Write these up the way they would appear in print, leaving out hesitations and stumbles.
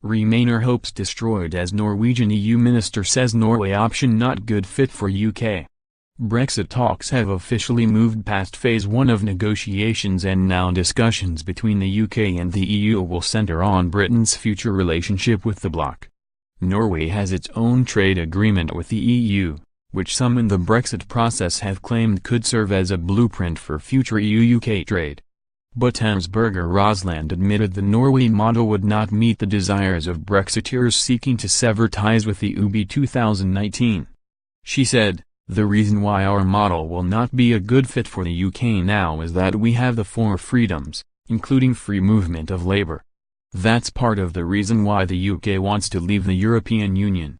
Remainer hopes destroyed as Norwegian EU minister says Norway option not good fit for UK. Brexit talks have officially moved past phase 1 of negotiations, and now discussions between the UK and the EU will centre on Britain's future relationship with the bloc. Norway has its own trade agreement with the EU, which some in the Brexit process have claimed could serve as a blueprint for future EU-UK trade. But Ms Berger Rosland admitted the Norway model would not meet the desires of Brexiteers seeking to sever ties with the EUby 2019. She said, "The reason why our model will not be a good fit for the UK now is that we have the 4 freedoms, including free movement of labour. That's part of the reason why the UK wants to leave the European Union.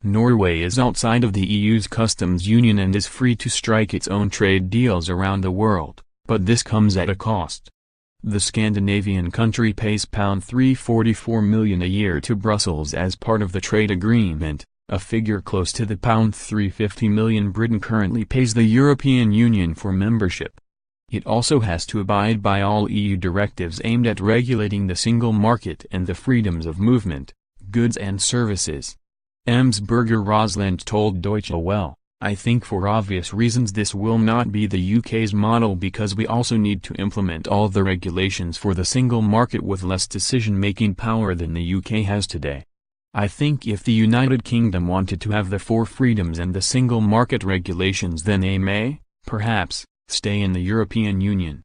Norway is outside of the EU's customs union and is free to strike its own trade deals around the world, but this comes at a cost. The Scandinavian country pays £344 million a year to Brussels as part of the trade agreement, a figure close to the £350 million Britain currently pays the European Union for membership. It also has to abide by all EU directives aimed at regulating the single market and the freedoms of movement, goods and services." Ms Berger Rosland told Deutsche Welle, "I think for obvious reasons this will not be the UK's model because we also need to implement all the regulations for the single market with less decision-making power than the UK has today. I think if the United Kingdom wanted to have the 4 freedoms and the single market regulations, then they may, perhaps, stay in the European Union."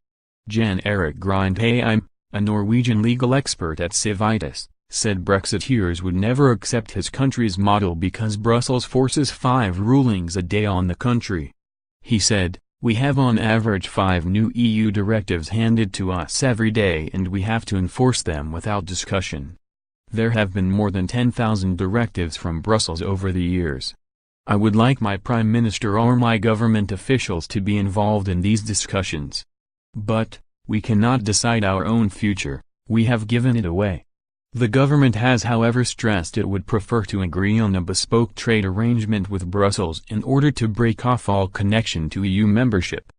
Jan Erik Grindheim, a Norwegian legal expert at Civitas, said Brexiteers would never accept his country's model because Brussels forces 5 rulings a day on the country. He said, "We have on average 5 new EU directives handed to us every day and we have to enforce them without discussion. There have been more than 10,000 directives from Brussels over the years. I would like my Prime Minister or my government officials to be involved in these discussions. But, we cannot decide our own future, we have given it away." The government has however stressed it would prefer to agree on a bespoke trade arrangement with Brussels in order to break off all connection to EU membership.